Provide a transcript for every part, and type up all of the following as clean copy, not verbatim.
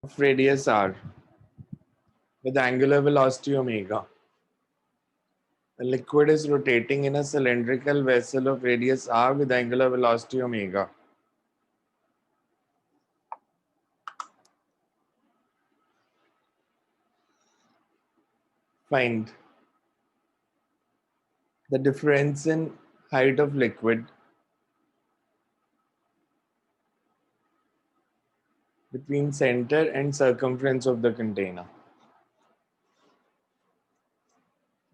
of radius r with angular velocity omega. The liquid is rotating in a cylindrical vessel of radius r with angular velocity omega. Find the difference in height of liquid between center and circumference of the container.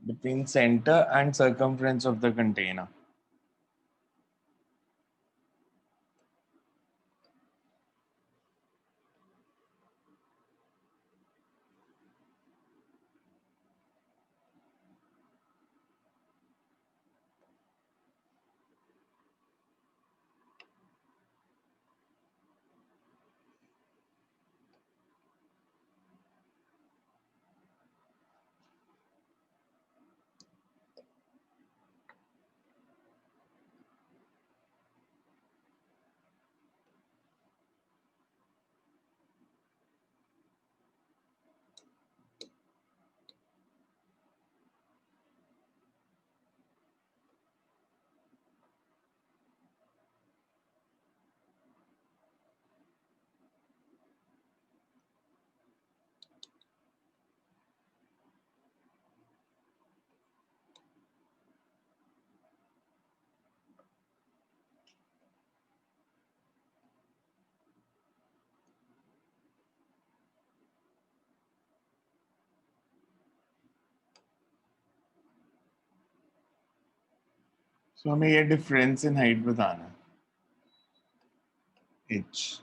Between center and circumference of the container. So हमें ये difference in height बताना है h.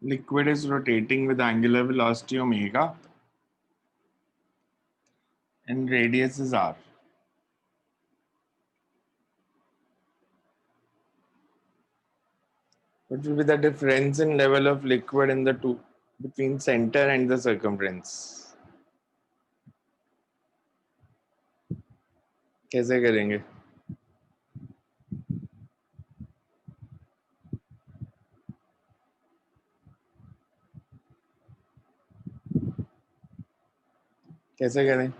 Liquid is rotating with angular velocity omega and radius is r. What will be the difference in level of liquid in the two between center and the circumference? कैसे करेंगे? कैसे करें?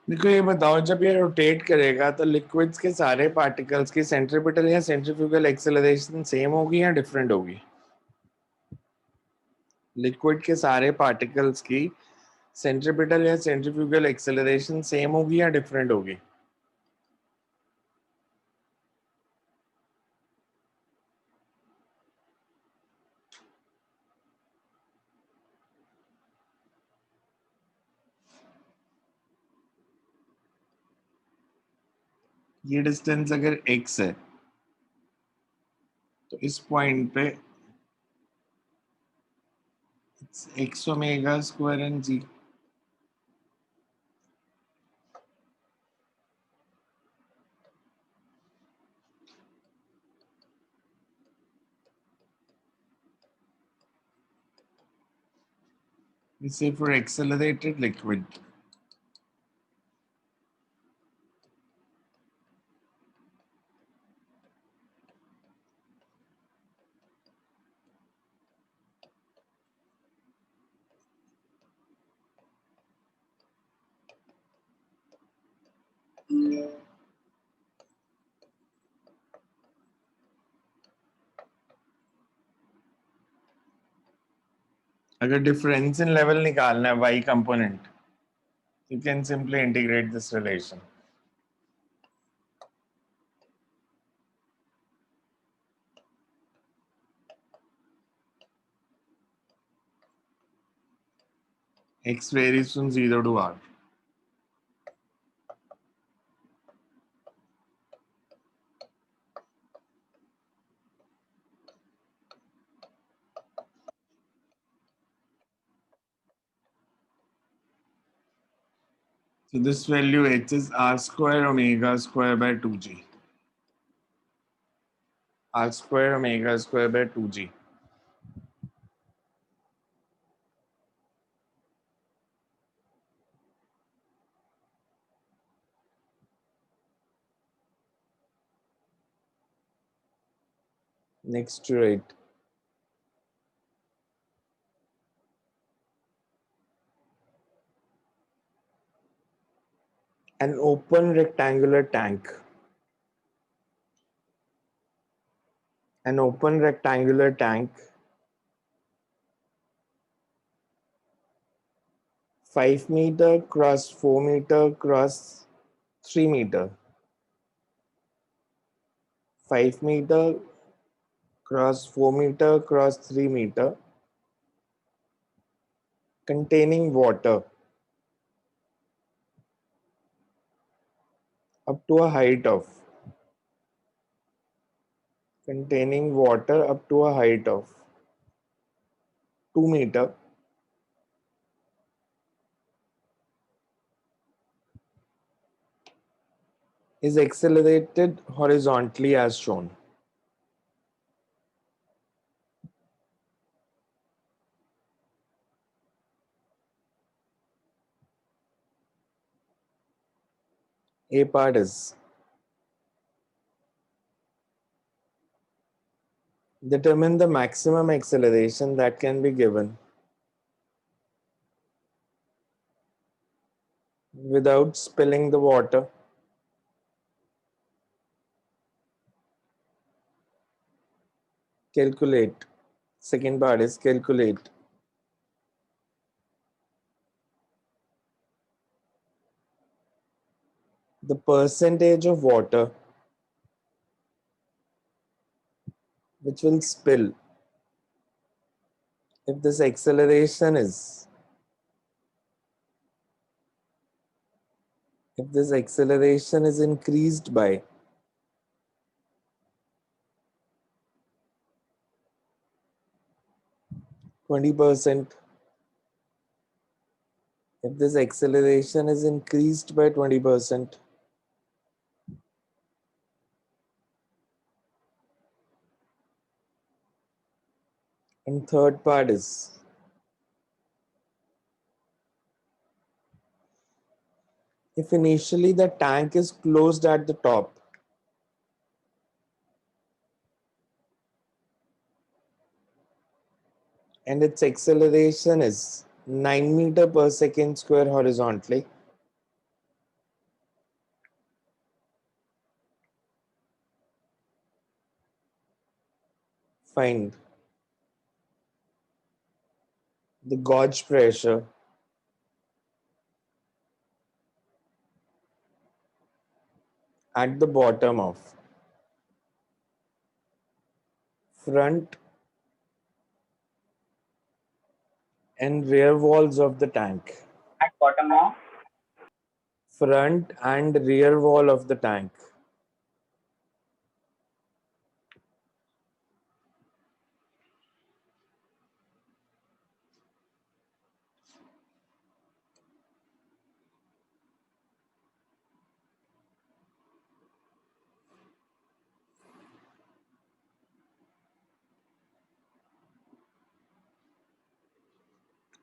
देखो ये बताओ, जब ये रोटेट करेगा तो लिक्विड्स के सारे पार्टिकल्स की सेंट्रीपिटल या सेंट्रीफ्यूगल एक्सेलरेशन सेम होगी या डिफरेंट होगी? लिक्विड के सारे पार्टिकल्स की सेंट्रीपिटल या सेंट्रीफ्यूगल एक्सेलरेशन सेम होगी या डिफरेंट होगी? ये डिस्टेंस अगर x है तो इस पॉइंट पे x omega square and g. We say for accelerated liquid. अगर difference in level निकालना है y component, you can simply integrate this relation. X varies from 0 to r. So this value h is r square omega square by 2g. R square omega square by 2g. Next to it. An open rectangular tank. An open rectangular tank 5 meter cross 4 meter cross 3 meter. 5 meter cross 4 meter cross 3 meter containing water up to a height of containing water up to a height of 2 meter is accelerated horizontally as shown. A part is determine the maximum acceleration that can be given without spilling the water. Calculate. Second part is calculate the percentage of water which will spill if this acceleration is increased by 20%. If this acceleration is increased by 20%. And third part is if initially the tank is closed at the top and its acceleration is 9 meter per second square horizontally, find the gauge pressure at the bottom of front and rear walls of the tank. At bottom of Front and rear wall of the tank.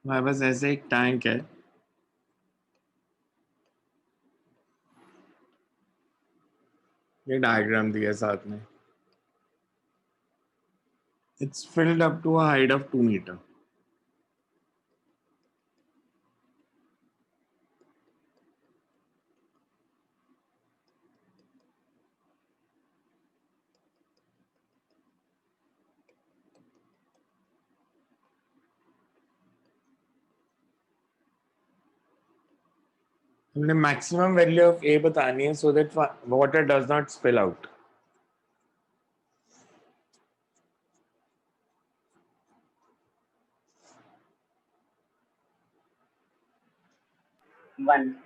हमारे पास ऐसे एक tank है ये diagram दिया है साथ में. It's filled up to a height of 2 meter. हमने maximum value of A बतानी है so that water does not spill out. one.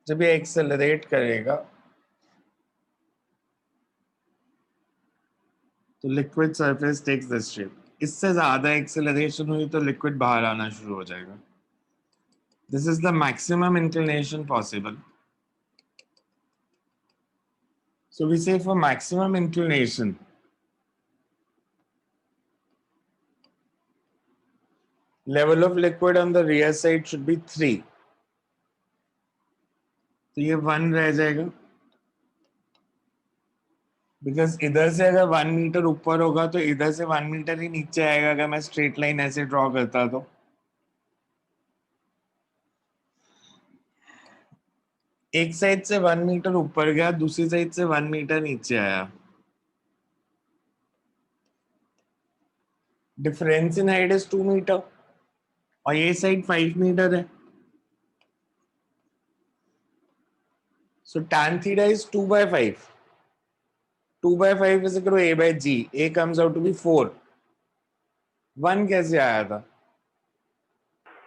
जब ये एक्सेलरेट करेगा तो liquid surface takes this shape. इससे ज्यादा एक्सेलरेशन हुई तो लिक्विड बाहर आना शुरू हो जाएगा। This is the maximum inclination possible. So we say for maximum inclination, level of liquid on the rear side should be 3. तो ये 1 रह जाएगा, बिकॉज इधर से अगर 1 मीटर ऊपर होगा तो इधर से 1 मीटर ही नीचे आएगा अगर मैं स्ट्रेट लाइन ऐसे ड्रॉ करता तो। एक साइड से 1 मीटर ऊपर गया, दूसरी साइड से 1 मीटर नीचे आया। Difference in height is 2 meter और ये साइड 5 मीटर है। सो tan theta is 2 by 5. 2 by 5 is equal to a by g. A comes out to be 4. 1 कैसे आया था?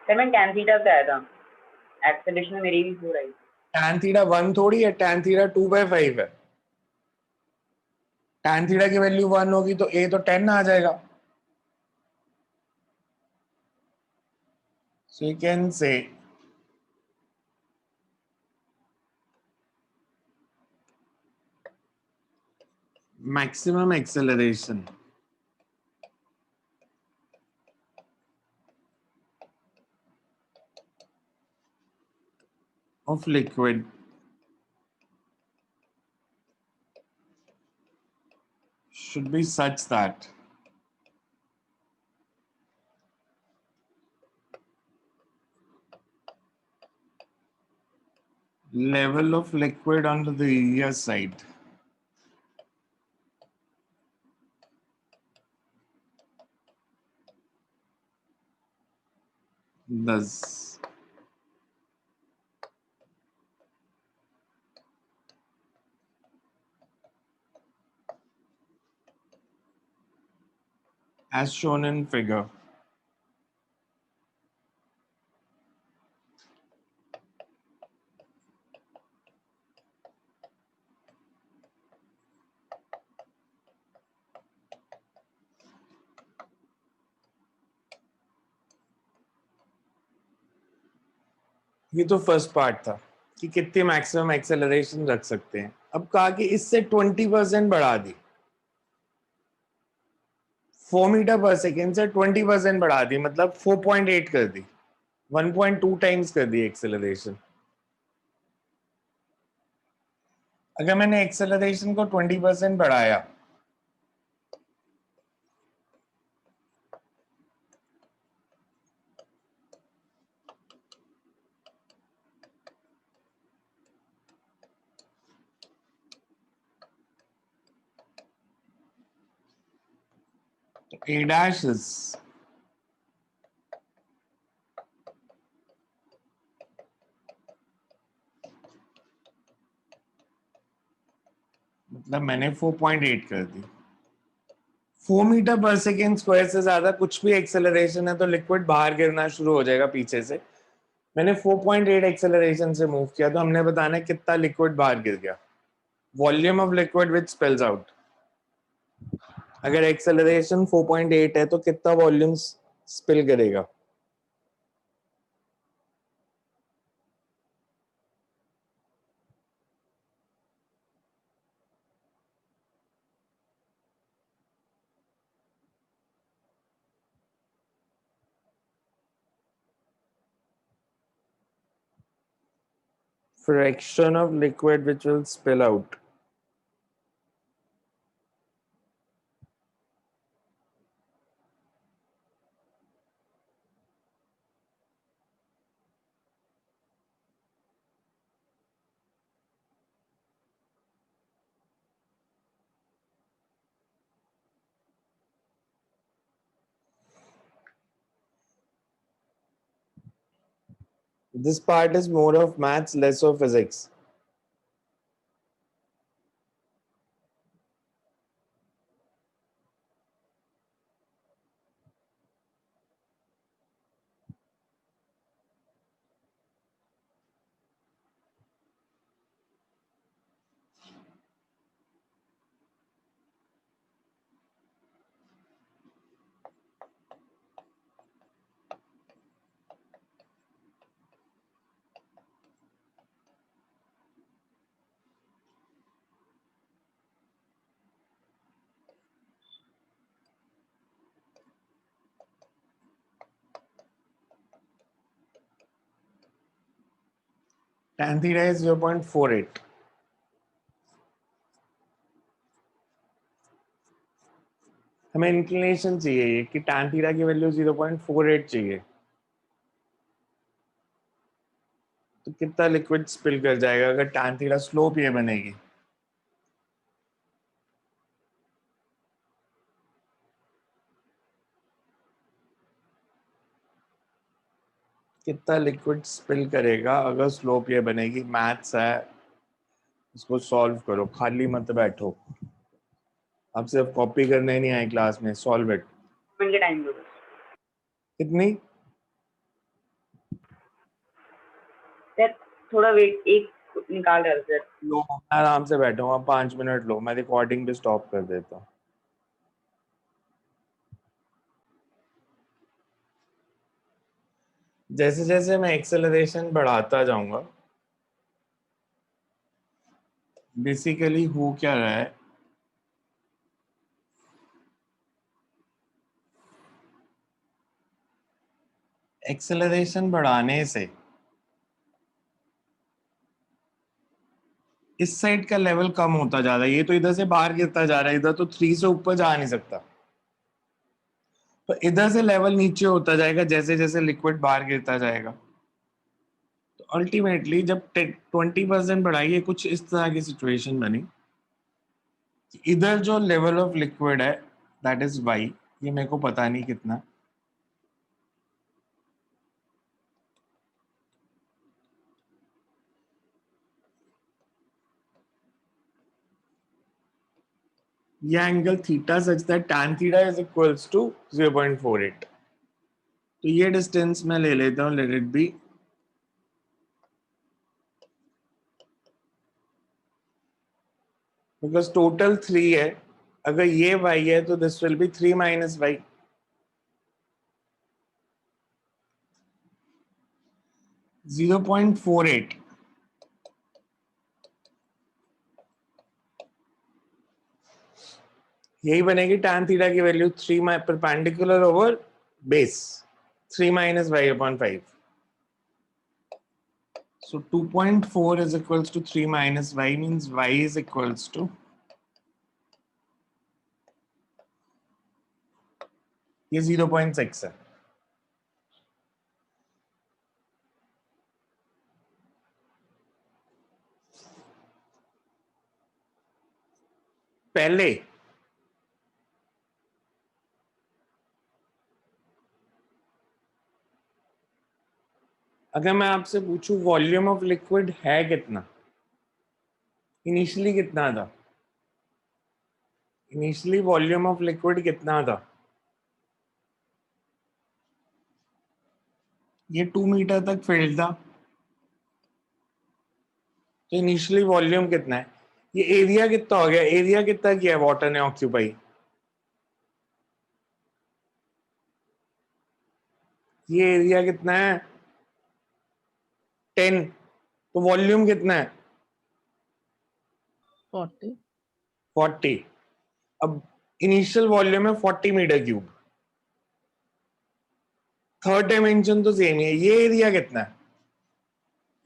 सर मैं tan थीटा से आया था, एक्सेलरेशन में मेरी भी 4 आई। tan थीटा 1 थोड़ी है, tan थीटा 2 by 5 है। tan थीटा की वैल्यू 1 होगी तो a तो 10 आ जाएगा। So you can say maximum acceleration of liquid should be such that level of liquid on the rear side thus as shown in figure. ये तो first part था कि कितनी मैक्सिमम एक्सेलरेशन रख सकते हैं। अब कहा कि इससे 20% बढ़ा दी, 4 मीटर पर सेकेंड से 20% बढ़ा दी, मतलब 4.8 कर दी, 1.2 टाइम्स कर दी एक्सेलरेशन। अगर मैंने एक्सेलरेशन को 20% बढ़ाया तो a dash is मतलब मैंने 4.8 कर दी। 4 मीटर पर सेकेंड स्क्वायर से ज्यादा कुछ भी एक्सेलरेशन है तो लिक्विड बाहर गिरना शुरू हो जाएगा पीछे से। मैंने 4.8 एक्सेलरेशन से मूव किया तो हमने बताना है कितना लिक्विड बाहर गिर गया। Volume of liquid which spells out. अगर एक्सेलरेशन 4.8 है तो कितना वॉल्यूम स्पिल करेगा? Fraction of liquid which will spill out. This part is more of maths, less of physics. tan theta is 0.48. हमें इंक्लिनेशन चाहिए कि tan थीटा की value 0.48 चाहिए, तो कितना लिक्विड स्पिल कर जाएगा अगर tan थीटा स्लोप ये बनेगी? कितना लिक्विड स्पिल करेगा अगर स्लोप ये बनेगी? मैथ्स है, इसको सॉल्व करो, खाली मत बैठो। अब सिर्फ कॉपी करने नहीं आए क्लास में, सॉल्व इट। मिनट के टाइम दो बस। कितनी? सर थोड़ा वेट, एक निकाल रहा है सर। लो, आराम से बैठो, आप 5 मिनट लो, मैं रिकॉर्डिंग भी स्टॉप कर देता हूँ। जैसे जैसे मैं एक्सेलरेशन बढ़ाता जाऊंगा, बेसिकली हो क्या रहा है, एक्सेलरेशन बढ़ाने से इस साइड का लेवल कम होता जा रहा है। ये तो इधर से बाहर गिरता जा रहा है, इधर तो 3 से ऊपर जा नहीं सकता, तो इधर से लेवल नीचे होता जाएगा जैसे जैसे लिक्विड बाहर गिरता जाएगा। तो अल्टीमेटली जब 20% बढ़ाइए, कुछ इस तरह की सिचुएशन बनी, इधर जो लेवल ऑफ लिक्विड है दैट इज वाई, ये मेरे को पता नहीं कितना, ये angle theta such that tan theta is equals to 0.48। तो ये डिस्टेंस मैं ले लेता हूँ, let it be because total 3 है, अगर ये y है तो this will be 3 minus y, 0.48। यही बनेगी tan थीटा की value, 3 perpendicular over base, 3 minus y upon 5। So 2.4 is equals to 3 minus y, means y is equals to, ये 0.6 है। पहले अगर मैं आपसे पूछूं वॉल्यूम ऑफ लिक्विड है कितना, इनिशियली कितना था? इनिशियली वॉल्यूम ऑफ लिक्विड कितना था? ये 2 मीटर तक फील्ड था, तो इनिशियली वॉल्यूम कितना है? ये एरिया कितना हो गया? एरिया कितना किया है वाटर ने ऑक्यूपाई? ये एरिया कितना है? 10। तो वॉल्यूम कितना है? 40 40। अब इनिशियल वॉल्यूम है 40 मीटर क्यूब, थर्ड डायमेंशन तो सेम ही है। ये एरिया कितना है?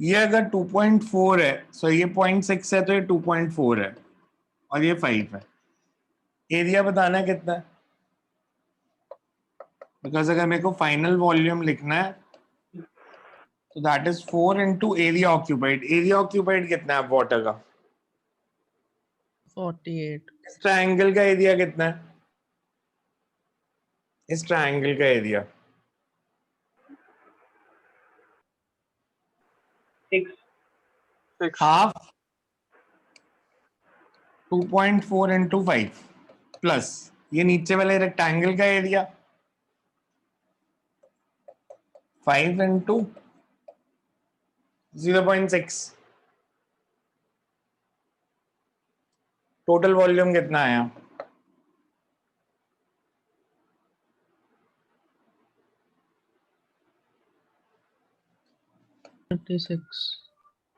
ये अगर 2.4 है, सो ये 0.6 है, तो ये 2.4 है और ये 5 है। एरिया बताना है कितना है, बिकॉज अगर मेरे को फाइनल वॉल्यूम लिखना है तो that is 4 into area occupied. Area occupied कितना है वाटर का? 48 इस ट्रायंगल का एरिया कितना है? इस ट्रायंगल का एरिया 6 हाफ 2.4 इंटू 5 प्लस ये नीचे वाले रेक्टेंगल का एरिया 5 इंटू 0.6। टोटल वॉल्यूम कितना आया?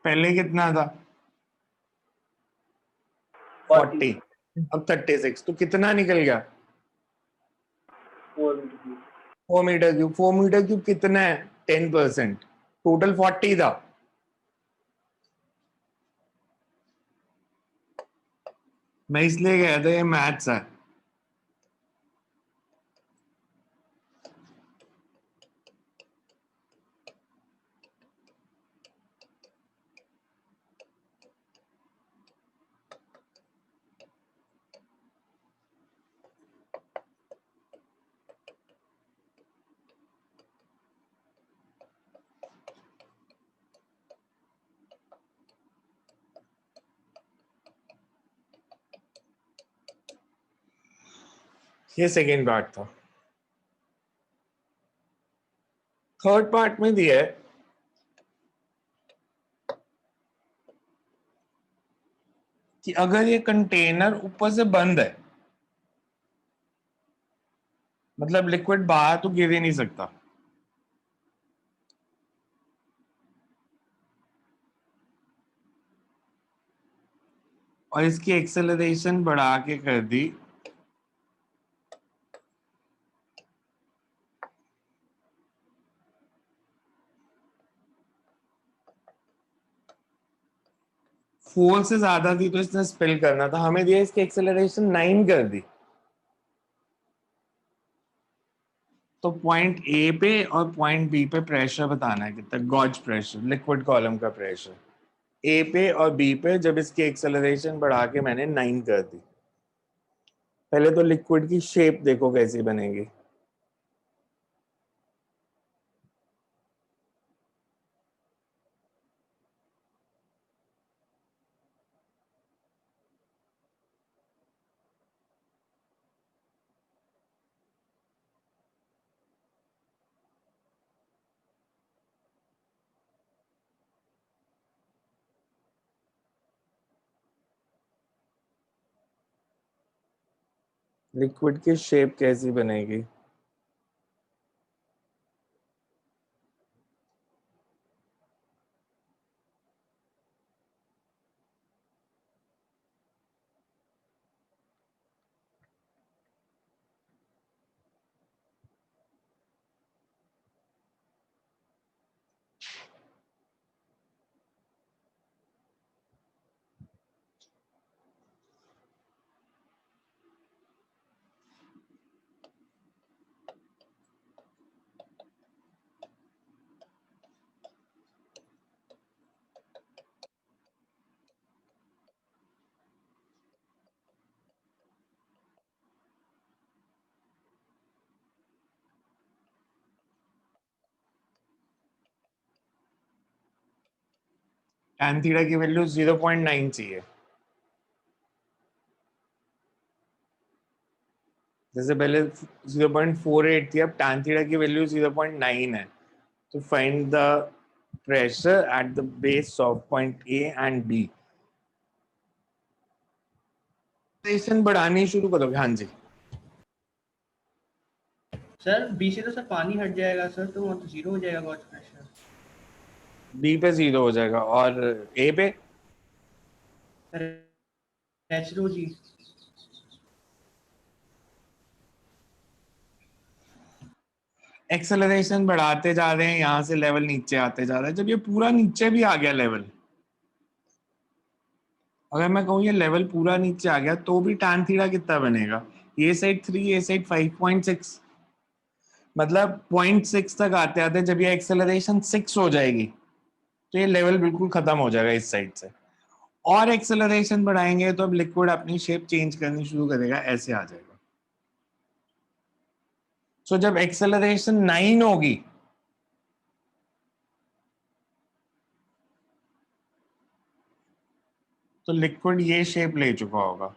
पहले कितना था? 40। अब 36, तो कितना निकल गया? 4 into 4 meter cube. 4 meter cube कितना है? 10%। टोटल 40 था, मैं इसलिए कह था ये मैथ्स है। ये सेकेंड पार्ट था। थर्ड पार्ट में दिया है कि अगर ये कंटेनर ऊपर से बंद है, मतलब लिक्विड बाहर तो गिर ही नहीं सकता, और इसकी एक्सेलरेशन बढ़ा के कर दी फोर से ज्यादा थी तो इसने स्पिल करना था, हमें दिया इसकी एक्सेलरेशन 9 कर दी। तो पॉइंट ए पे और पॉइंट बी पे प्रेशर बताना है कितना, गॉज प्रेशर, लिक्विड कॉलम का प्रेशर ए पे और बी पे, जब इसकी एक्सेलरेशन बढ़ा के मैंने 9 कर दी। पहले तो लिक्विड की शेप देखो कैसी बनेगी। लिक्विड की शेप कैसी बनेगी? tan थीटा की वैल्यू 0.9 चाहिए। जैसे पहले 0.48 थी, अब tan थीटा की वैल्यू 0.9 है। तो find the pressure at the base of point A and B. Acceleration बढ़ानी शुरू करोगे? हाँ जी। सर बी से तो सर पानी हट जाएगा सर, तो वहाँ तो जीरो हो जाएगा गॉज प्रेशर। बी पे 0 हो जाएगा और ए पे सर एच रो जी। एक्सेलरेशन बढ़ाते जा रहे हैं, यहां से लेवल नीचे आते जा रहा है। जब ये पूरा नीचे भी आ गया लेवल, अगर मैं कहूँ ये लेवल पूरा नीचे आ गया, तो भी tan थीटा कितना बनेगा? ये साइड 3, ये साइड 5.6, मतलब 0.6 तक आते आते जब ये एक्सेलरेशन 6 हो जाएगी तो ये लेवल बिल्कुल खत्म हो जाएगा इस साइड से। और एक्सेलरेशन बढ़ाएंगे तो अब लिक्विड अपनी शेप चेंज करनी शुरू करेगा, ऐसे आ जाएगा। सो जब एक्सेलरेशन 9 होगी तो लिक्विड ये शेप ले चुका होगा।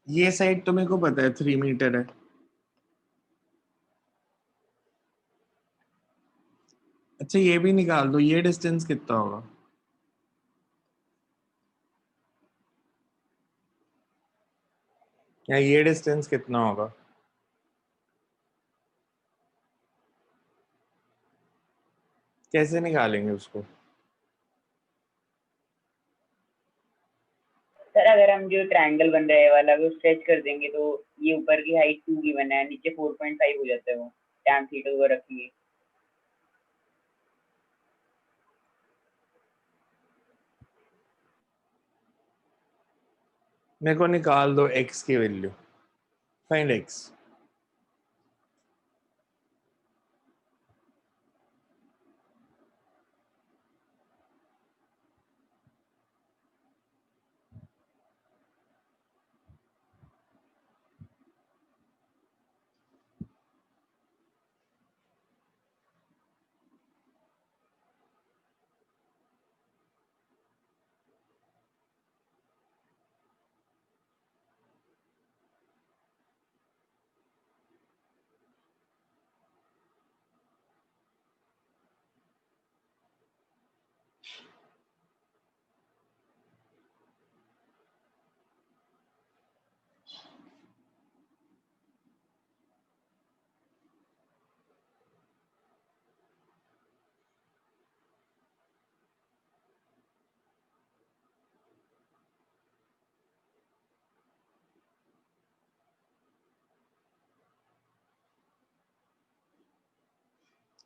ये साइड तो मेरे को पता है 3 मीटर है। अच्छा ये भी निकाल दो, ये डिस्टेंस कितना होगा? या ये डिस्टेंस कितना होगा? कैसे निकालेंगे उसको? सर अगर हम जो ट्रायंगल बन रहा है वाला वो स्ट्रेच कर देंगे तो ये ऊपर की हाइट 2 गिवन है, नीचे 4.5 हो जाता है वो tan थीटा को रखिए। मेरे को निकाल दो x की वैल्यू, फाइंड x।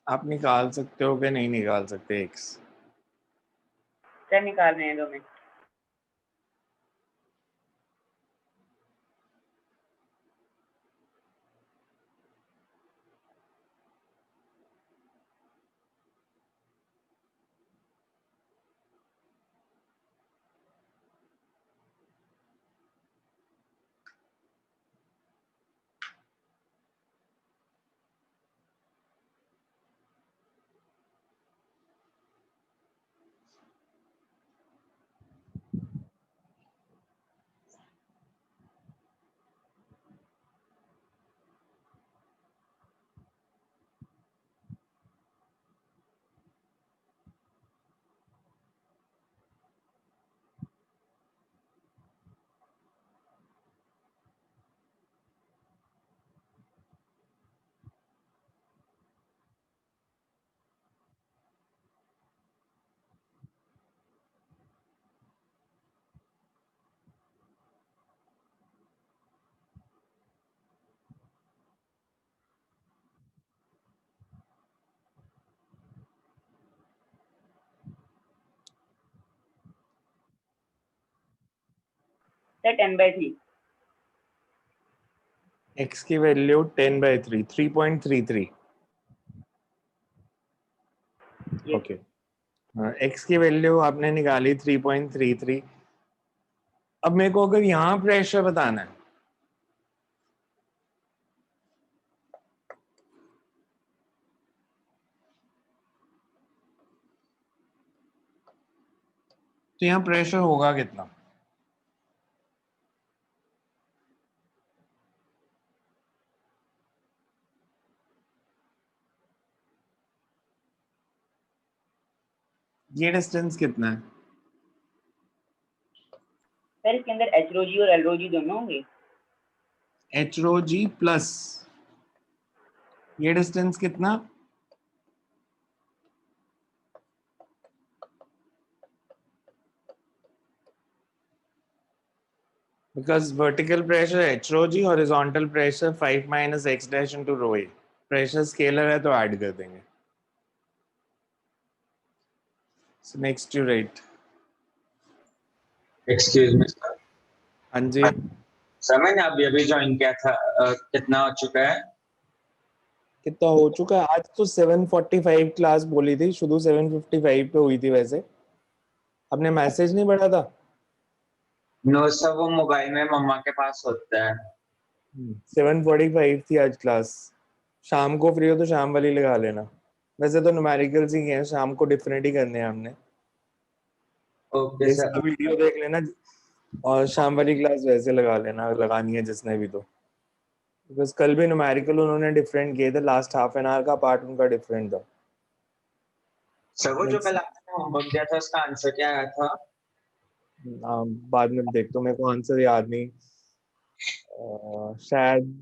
आप निकाल सकते हो कि नहीं निकाल सकते x? सर निकाल रहे हैं 2 मिनट। सर 10/3। x की वैल्यू 10/3, 3.33। ये ओके, x की वैल्यू आपने निकाली 3.33। अब मेरे को अगर यहाँ प्रेशर बताना है तो यहाँ प्रेशर होगा कितना? ये डिस्टेंस कितना है? सर इसके अंदर एच रो जी और एल रो जी दोनों होंगे। एच रो जी प्लस ये डिस्टेंस कितना? Because vertical pressure h rho g, horizontal pressure 5 minus x dash into rho a। Pressure scalar है तो ऐड कर देंगे। So next you write। Excuse me sir. हाँ जी, सर मैंने अभी अभी ज्वाइन किया था, कितना हो चुका है? कितना हो चुका है? आज तो 7:45 क्लास बोली थी, शुरू 7:55 पे हुई थी। वैसे आपने मैसेज नहीं पढ़ा था? नो सर, वो मोबाइल में मम्मा के पास होता है। 7:45 थी आज क्लास। शाम को फ्री हो तो शाम वाली लगा लेना। वैसे तो न्यूमेरिकल्स ही हैं, शाम को डिफरेंट ही करने हैं हमने। ओके इसका सर। वीडियो देख लेना और शाम वाली क्लास वैसे लगा लेना, लगानी है जिसने भी। तो बिकॉज कल भी न्यूमेरिकल उन्होंने डिफरेंट किए थे, लास्ट हाफ एन आवर का पार्ट उनका डिफरेंट था। सर वो जो Next, कल आपने होमवर्क दिया था उसका आंसर क्या आया था? बाद में देख, तो मेरे को आंसर याद नहीं। शायद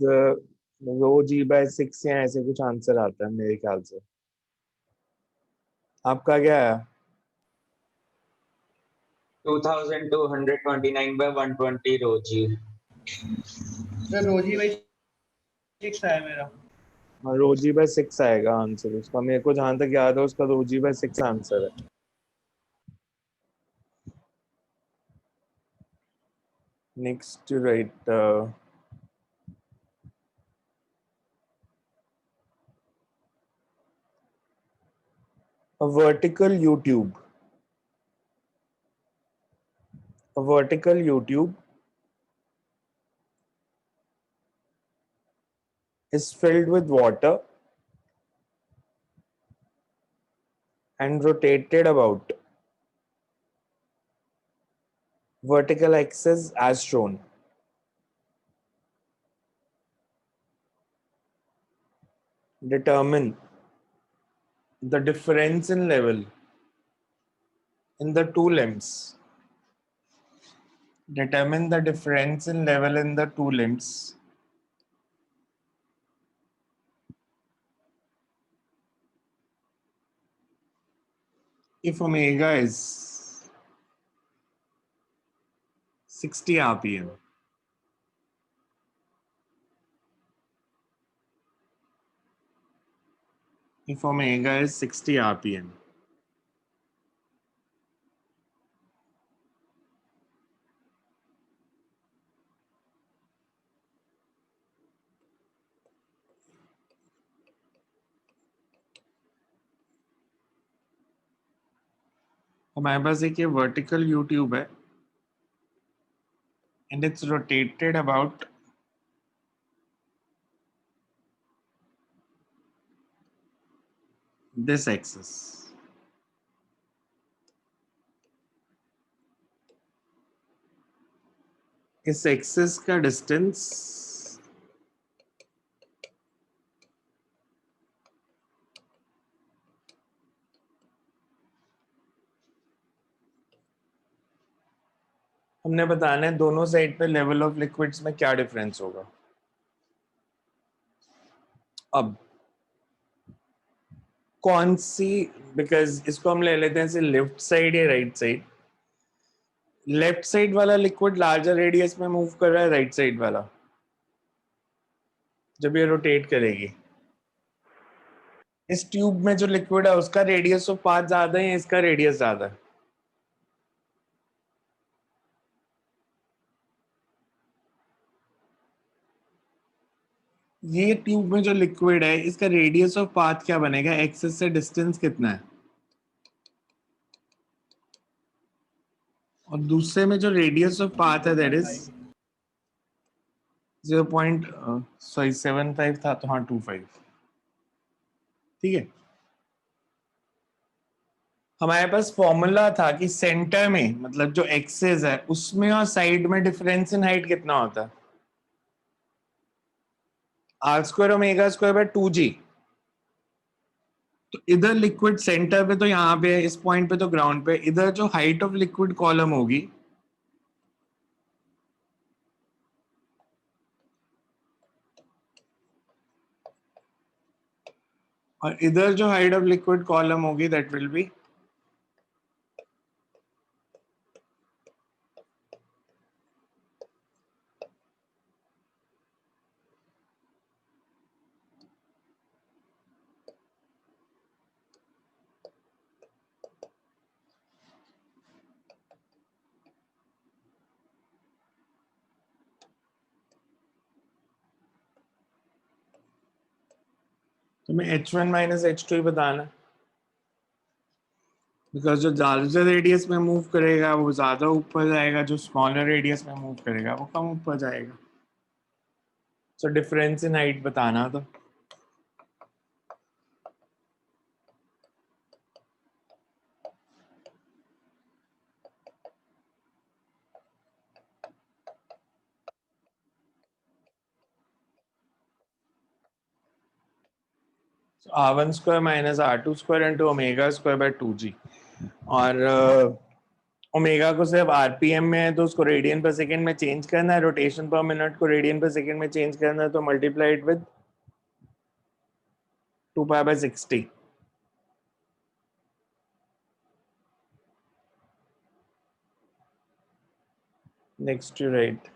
रो g/6 या ऐसे कुछ आंसर आता है मेरे ख्याल से। आपका क्या है? 2229 by 120 rho g. सर रोजी भाई 6 आया मेरा। हाँ, रोजी बाय 6 आएगा आंसर उसका, मेरे को जहां तक याद है उसका रोजी बाय 6 आंसर है। Next to right a vertical YouTube. A vertical YouTube is filled with water and rotated about vertical axis as shown. Determine the difference in level in the two limbs. Determine the difference in level in the two limbs. If omega is 60 RPM. If omega is 60 RPM. हमारे पास एक ये vertical YouTube है and it's rotated about this axis. इस axis का distance हमने बताना है दोनों साइड पे लेवल ऑफ लिक्विड्स में क्या डिफरेंस होगा। अब कौन सी, बिकॉज इसको हम ले लेते हैं लेफ्ट साइड या राइट साइड। लेफ्ट साइड वाला लिक्विड लार्जर रेडियस में मूव कर रहा है, राइट साइड वाला जब ये रोटेट करेगी। इस ट्यूब में जो लिक्विड है उसका रेडियस ऑफ पाथ ज्यादा है या इसका रेडियस ज्यादा है? ये ट्यूब में जो लिक्विड है इसका रेडियस ऑफ पाथ क्या बनेगा, एक्सिस से डिस्टेंस कितना है, और दूसरे में जो रेडियस ऑफ पाथ है दैट इज 0.75 था, तो हाँ 25। ठीक है, हमारे पास फॉर्मूला था कि सेंटर में मतलब जो एक्सिस है उसमें और साइड में डिफरेंस इन हाइट कितना होता है, r square omega square by 2g। तो इधर लिक्विड सेंटर पे तो यहाँ पे इस पॉइंट पे तो ग्राउंड पे, इधर जो हाइट ऑफ लिक्विड कॉलम होगी और इधर जो हाइट ऑफ लिक्विड कॉलम होगी दैट विल बी तुम्हें h1 माइनस h2 ही बताना, बिकॉज जो लार्जर रेडियस में मूव करेगा वो ज्यादा ऊपर जाएगा, जो स्मॉलर रेडियस में मूव करेगा वो कम ऊपर जाएगा। सो डिफरेंस इन हाइट बताना तो r1 square minus r2 square into omega square by 2g। और ओमेगा को सिर्फ आरपीएम में है तो उसको रेडियन पर सेकंड में चेंज करना है, रोटेशन पर मिनट को रेडियन पर सेकंड में चेंज करना है, तो multiplied with 2π/60। next to right.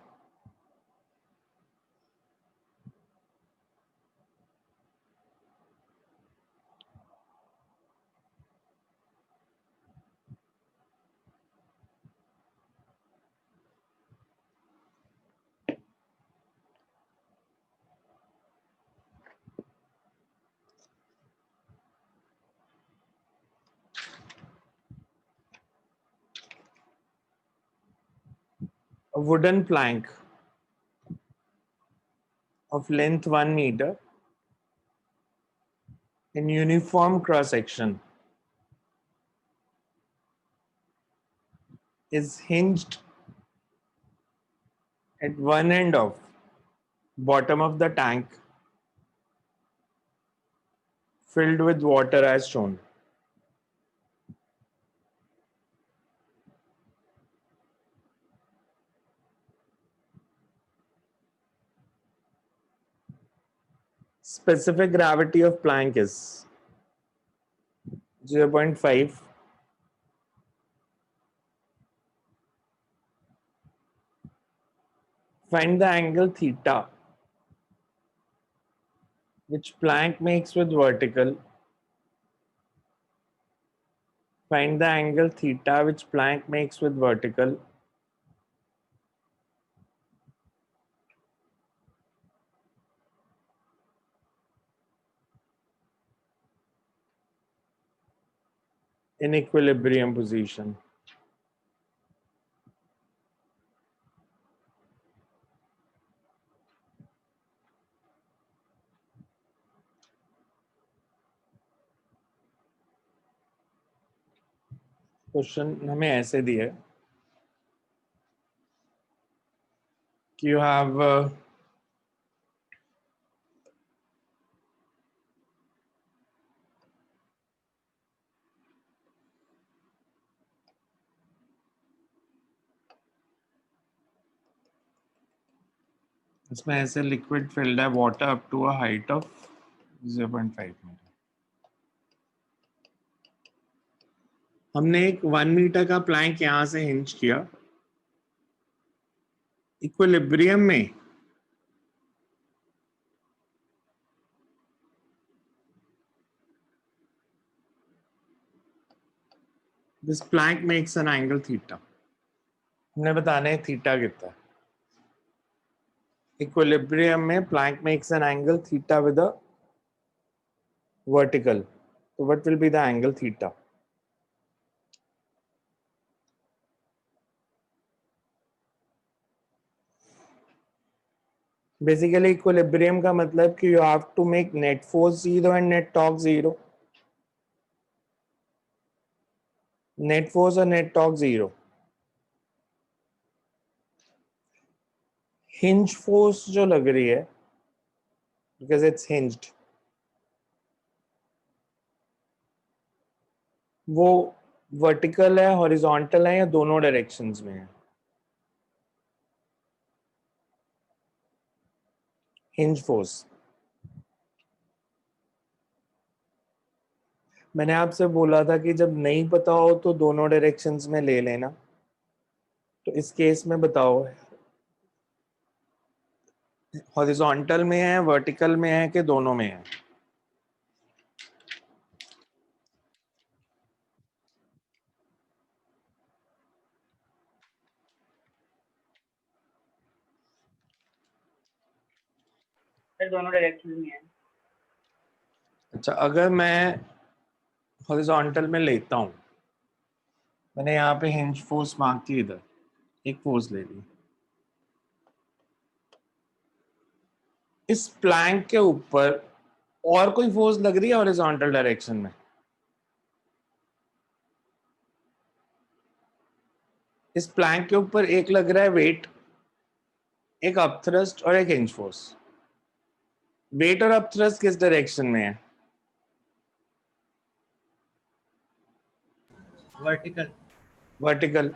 A wooden plank of length 1 meter in uniform cross section is hinged at one end of bottom of the tank filled with water as shown. Specific gravity of plank is 0.5. Find the angle theta which plank makes with vertical. Find the angle theta which plank makes with vertical. In equilibrium position. Question हमें ऐसे दिया है कि you have इसमें ऐसे liquid filled है water up to a height of 0.5 meter. हमने एक 1 मीटर का प्लैंक यहां से हिंज किया. इक्विलिब्रियम में this plank makes an angle theta. हमने बताना है थीटा कितना है. इक्विलिब्रियम में plank makes an angle theta with a vertical. So what will be the angle theta? Basically equilibrium का मतलब कि you have to make net force 0 and net torque 0. Net force और net torque 0. Hinge force जो लग रही है because it's hinged, वो vertical है, horizontal है या दोनों directions में है? Hinge force. मैंने आपसे बोला था कि जब नहीं पता हो तो दोनों डायरेक्शंस में ले लेना. तो इस केस में बताओ हॉरिजॉन्टल में है, वर्टिकल में है कि दोनों में है? सर दोनों डायरेक्शन में है. अच्छा, अगर मैं हॉरिजॉन्टल में लेता हूं, मैंने यहाँ पे हिंज फोर्स मार्क की, इधर एक फोर्स ले ली. इस प्लैंक के ऊपर और कोई फोर्स लग रही है हॉरिजॉन्टल डायरेक्शन में? इस प्लैंक के ऊपर एक लग रहा है वेट, एक अपथ्रस्ट और एक हिंज फोर्स. वेट और अपथ्रस्ट किस डायरेक्शन में है? वर्टिकल. वर्टिकल.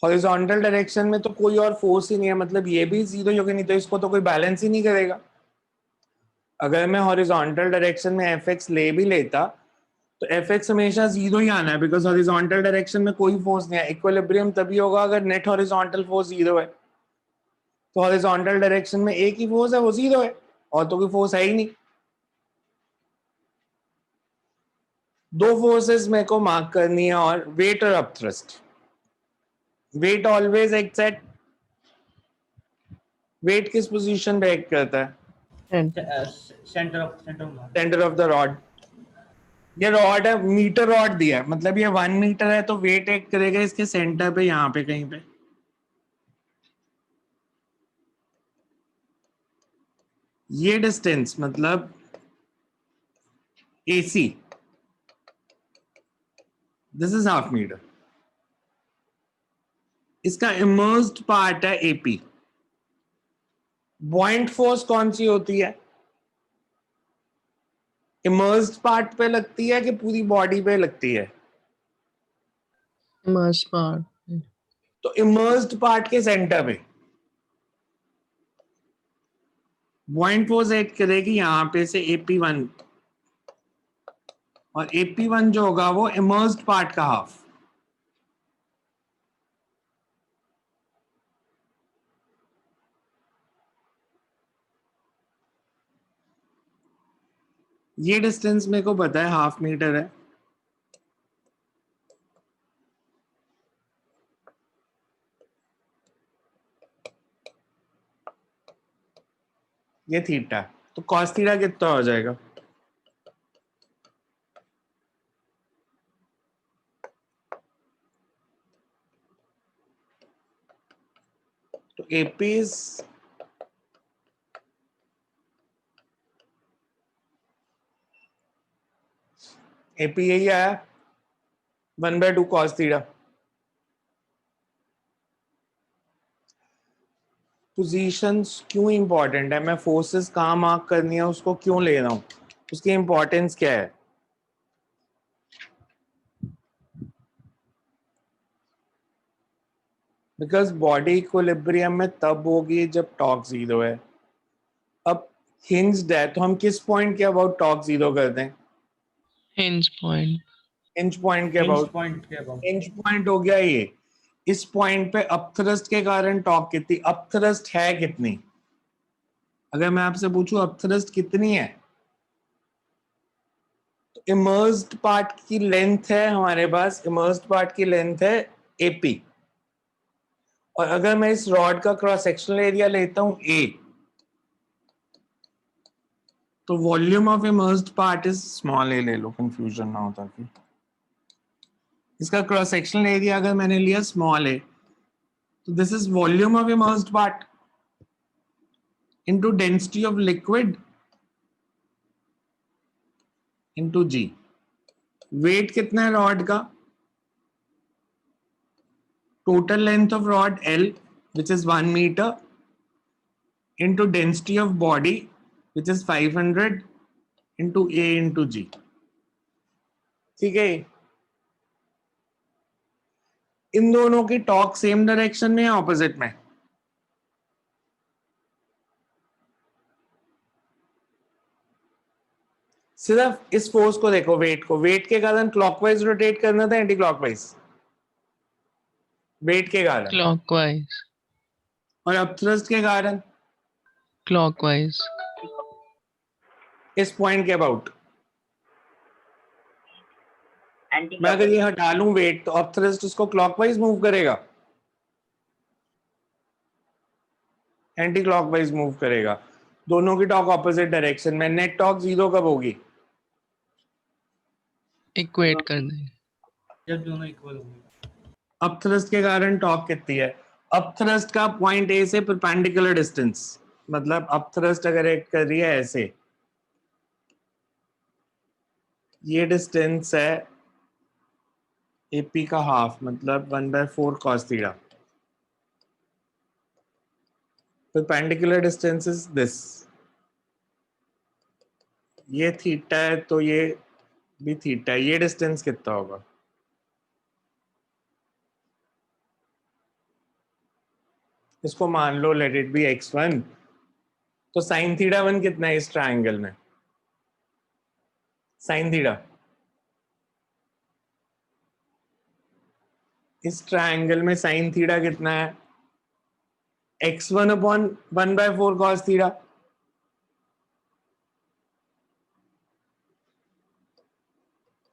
हॉरिजॉन्टल डायरेक्शन में तो कोई और फोर्स ही नहीं है, मतलब ये भी जीरो होगा, नहीं तो इसको तो कोई बैलेंस ही नहीं करेगा. अगर मैं हॉरिजॉन्टल डायरेक्शन में एफ एक्स ले भी लेता तो एफ एक्स हमेशा जीरो ही आना है, बिकॉज हॉरिजॉन्टल डायरेक्शन में कोई फोर्स नहीं है। इक्विलिब्रियम तभी होगा अगर नेट हॉरिजॉन्टल फोर्स जीरो है। तो हॉरिजॉन्टल डायरेक्शन में एक ही फोर्स है, वो जीरो है, और तो कोई फोर्स है ही नहीं। दो फोर्सेस मेरे को मार्क करनी है, और वेट और upthrust. Weight always acts at, weight किस पोजीशन पे एक्ट करता है? Centre of mass. Centre of the rod. ये रॉड है, मीटर रॉड दिया है, मतलब ये 1 मीटर है, तो वेट एक्ट करेगा इसके सेंटर पे, यहाँ पे कहीं पे। ये डिस्टेंस मतलब AC, this is half meter. इसका इमर्स्ड पार्ट है AP। पॉइंट फोर्स कौन सी होती है? इमर्स्ड पार्ट पे लगती है कि पूरी बॉडी पे लगती है? Immersed part. तो इमर्स्ड पार्ट के सेंटर पे पॉइंट फोर्स एक्ट करेगी यहां पे से AP1, और AP1 जो होगा वो इमर्स्ड पार्ट का हाफ। ये डिस्टेंस मेरे को पता है हाफ मीटर है। ये थीटा, तो कॉस थीटा कितना हो जाएगा? तो AP इज AP यही आया 1/2 cos थीटा। पोजीशंस क्यों इंपॉर्टेंट है? मैं फोर्सेस कहाँ मार्क करनी है उसको क्यों ले रहा हूँ, उसकी इंपॉर्टेंस क्या है? बिकॉज बॉडी इक्विलिब्रियम में तब होगी जब टॉर्क जीरो है। अब हिंज्ड है, तो हम किस पॉइंट के अबाउट टॉर्क जीरो कर दें? Hinge point. इंच पॉइंट के हिंज अबाउट। पॉइंट के अबाउट। इंच पॉइंट हो गया ये। इस पॉइंट पे अपथ्रस्ट के कारण टॉर्क कितनी, अपथ्रस्ट है कितनी? अगर मैं आपसे पूछूं अपथ्रस्ट कितनी है, तो इमर्स्ड पार्ट की लेंथ है हमारे पास, इमर्स्ड पार्ट की लेंथ है AP, और अगर मैं इस रॉड का क्रॉस सेक्शनल एरिया लेता हूं A, तो volume of immersed part is small a ले लो, कंफ्यूजन ना हो ताकि। इसका क्रॉस सेक्शनल एरिया अगर मैंने लिया स्मॉल a, तो this is volume of immersed part into density of liquid into G। Weight कितना है रॉड का? Total length of rod L which is 1 meter into density of body which is 500 into A into G। ठीक है, इन दोनों की torque same direction में या opposite में? सिर्फ इस फोर्स को देखो, वेट को, वेट के कारण क्लॉकवाइज रोटेट करना था एंटी क्लॉकवाइज? वेट के कारण। Clockwise. और अपथ्रस्ट के कारण Clockwise. इस पॉइंट के अबाउट। एंटी मैं अगर ये हटा लूं वेट, तो अपथ्रस्ट उसको क्लॉकवाइज मूव करेगा, एंटी क्लॉकवाइज मूव करेगा। दोनों की टॉर्क ऑपोजिट डायरेक्शन में। नेट टॉर्क जीरो कब होगी? Equate कर देंगे. जब दोनों इक्वल होंगे। अपथ्रस्ट के कारण टॉर्क कितनी है? अपथ्रस्ट का पॉइंट ए से परपेंडिकुलर डिस्टेंस, मतलब अपथ्रस्ट अगर एक्ट कर रही है ऐसे, ये डिस्टेंस है AP का हाफ, मतलब 1/4 cos theta. Perpendicular distance is this, ये थीटा है तो ये भी थीटा है। ये डिस्टेंस कितना होगा? इसको मान लो लेट इट बी x1, तो साइन थीटा 1 कितना है इस ट्रायंगल में? साइन थीटा इस ट्रायंगल में साइन थीटा कितना है? x1 upon 1/4 cos theta.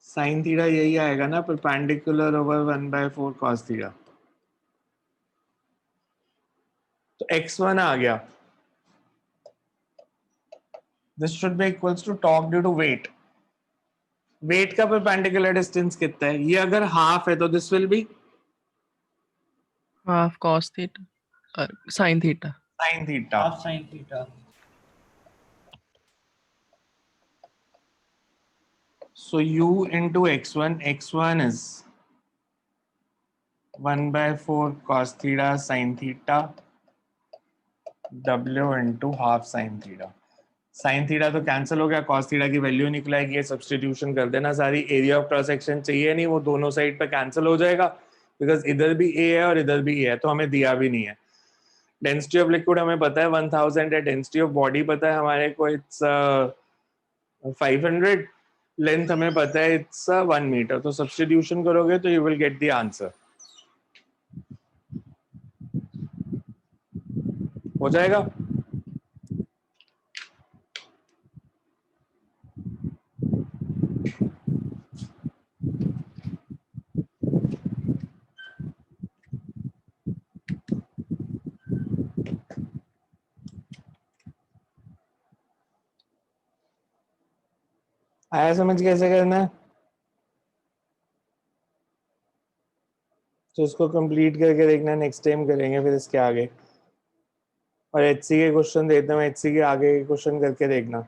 Sine theta यही आएगा ना, परपेंडिकुलर ओवर 1/4 cos थीटा। तो x1 आ गया। This should be equals to torque due to weight. Weight का परपेंडिकुलर डिस्टेंस कितना है? ये अगर हाफ है तो this will be half cos theta sin theta. sin theta. Half sine theta. So u into x1 is 1/4 cos theta sin theta w into half sin theta। sin theta तो cancel हो गया, cos theta की value निकलेगी, ये substitution कर देना सारी। Area of cross section चाहिए नहीं, वो दोनों साइड पे कैंसिल हो जाएगा, बिकॉज इधर भी a है और इधर भी a है, तो हमें दिया भी नहीं है। डेंसिटी ऑफ लिक्विड हमें पता है 1000 है, डेंसिटी ऑफ बॉडी पता है हमारे को इट्स 500, लेंथ हमें पता है इट्स 1 मीटर। तो सब्स्टिट्यूशन करोगे तो you will get the answer. हो जाएगा। आया समझ कैसे करना है? तो इसको कंप्लीट करके देखना, नेक्स्ट टाइम करेंगे फिर इसके आगे। और एचसी के क्वेश्चन देता हूँ, एचसी के आगे के क्वेश्चन करके देखना।